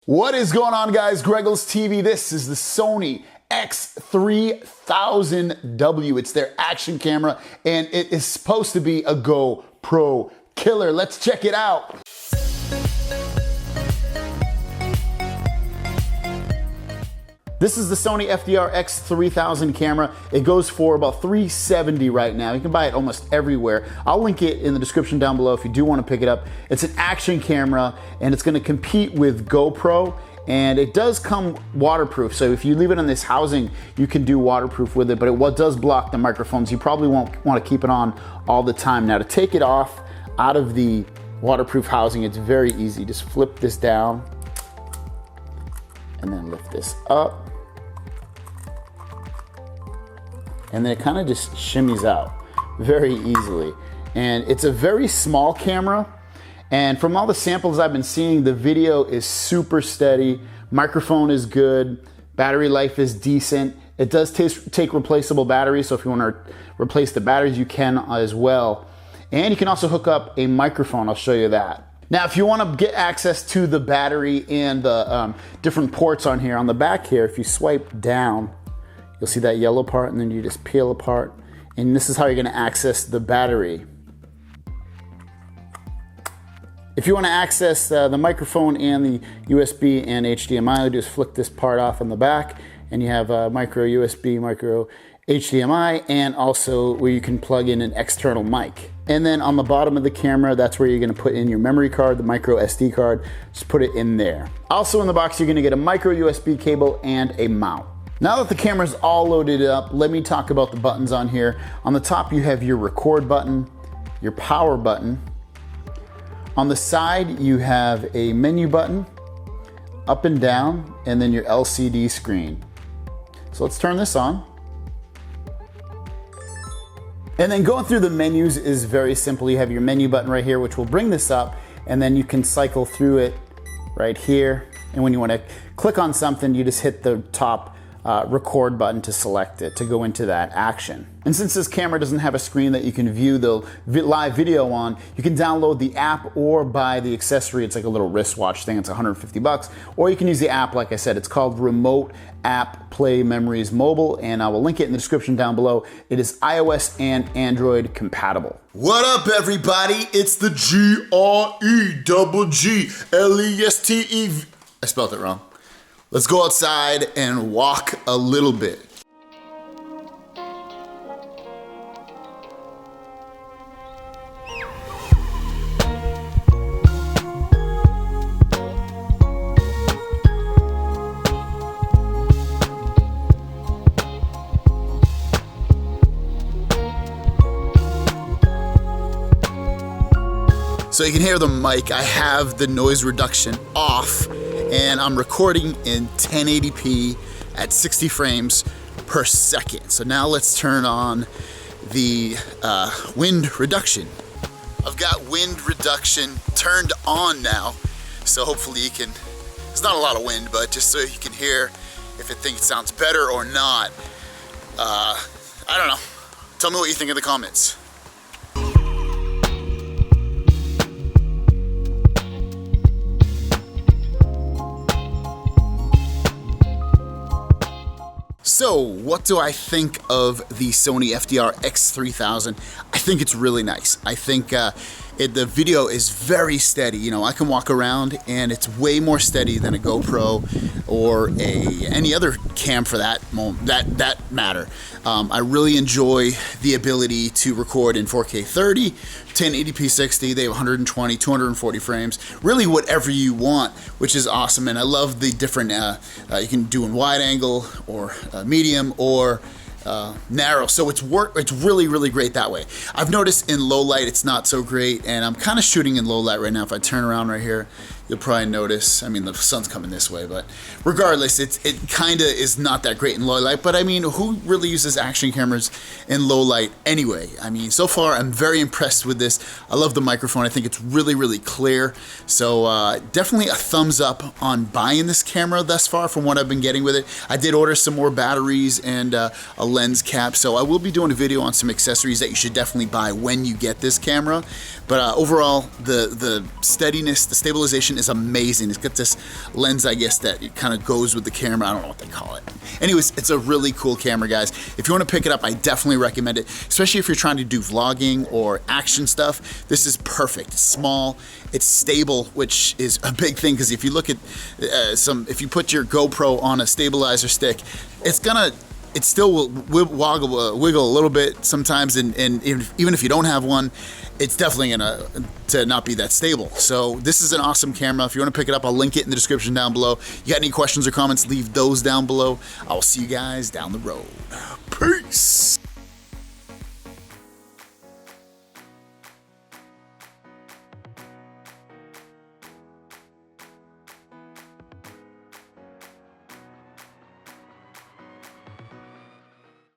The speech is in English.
What is going on, guys? Greggles TV. This is the Sony X3000W. It's their action camera, and it is supposed to be a GoPro killer. Let's check it out. This is the Sony FDR-X3000 camera. It goes for about $370 right now. You can buy it almost everywhere. I'll link it in the description down below if you do want to pick it up. It's an action camera and it's going to compete with GoPro, and it does come waterproof. So if you leave it in this housing, you can do waterproof with it, but it does block the microphones. You probably won't want to keep it on all the time. Now, to take it off out of the waterproof housing, it's very easy. Just flip this down and then lift this up. And then it kind of just shimmies out very easily. And it's a very small camera. And from all the samples I've been seeing, the video is super steady. Microphone is good. Battery life is decent. It does take replaceable batteries. So if you want to replace the batteries, you can as well. And you can also hook up a microphone. I'll show you that. Now, if you want to get access to the battery and the different ports on here, on the back here, if you swipe down, you'll see that yellow part, and then you just peel apart. And this is how you're gonna access the battery. If you wanna access the microphone and the USB and HDMI, you just flick this part off on the back, and you have micro USB, micro HDMI, and also where you can plug in an external mic. And then on the bottom of the camera, that's where you're gonna put in your memory card, the micro SD card. Just put it in there. Also in the box, you're gonna get a micro USB cable and a mount. Now that the camera's all loaded up, let me talk about the buttons on here. On the top, you have your record button, your power button. On the side, you have a menu button, up and down, and then your LCD screen. So let's turn this on. And then going through the menus is very simple. You have your menu button right here, which will bring this up, and then you can cycle through it right here. And when you want to click on something, you just hit the top record button to select it, to go into that action. And since this camera doesn't have a screen that you can view the live video on, you can download the app or buy the accessory. It's like a little wristwatch thing. It's 150 bucks. Or you can use the app, like I said. It's called Remote App Play Memories Mobile, and I will link it in the description down below. It is iOS and Android compatible. What up, everybody? It's the GREGGLESTE. I spelled it wrong. Let's go outside and walk a little bit. So you can hear the mic. I have the noise reduction off, and I'm recording in 1080p at 60 frames per second. So now let's turn on the wind reduction. I've got wind reduction turned on now, so hopefully you can, it's not a lot of wind, but just so you can hear if it thinks it sounds better or not. I don't know. Tell me what you think in the comments. So, what do I think of the Sony FDR-X3000? I think it's really nice. I think the video is very steady. You know, I can walk around and it's way more steady than a GoPro or any other cam for that matter. I really enjoy the ability to record in 4K 30, 1080p 60. They have 120, 240 frames, really whatever you want, which is awesome. And I love the different, you can do in wide angle or medium or narrow, so it's really, really great that way. I've noticed in low light it's not so great, and I'm kind of shooting in low light right now. If I turn around right here, you'll probably notice, I mean, the sun's coming this way, but regardless, it kind of is not that great in low light. But I mean, who really uses action cameras in low light anyway? I mean, so far I'm very impressed with this. I love the microphone. I think it's really, really clear. So definitely a thumbs up on buying this camera thus far from what I've been getting with it. I did order some more batteries and a lens cap, so I will be doing a video on some accessories that you should definitely buy when you get this camera. But overall, the steadiness, the stabilization is amazing. It's got this lens, I guess, that it kind of goes with the camera. I don't know what they call it. Anyways, it's a really cool camera, guys. If you want to pick it up, I definitely recommend it, especially if you're trying to do vlogging or action stuff. This is perfect. It's small, it's stable, which is a big thing, because if you look at if you put your GoPro on a stabilizer stick, it still will wiggle a little bit sometimes, and even if you don't have one, it's definitely gonna to not be that stable. So this is an awesome camera. If you want to pick it up, I'll link it in the description down below. You got any questions or comments, leave those down below. I will see you guys down the road. Peace.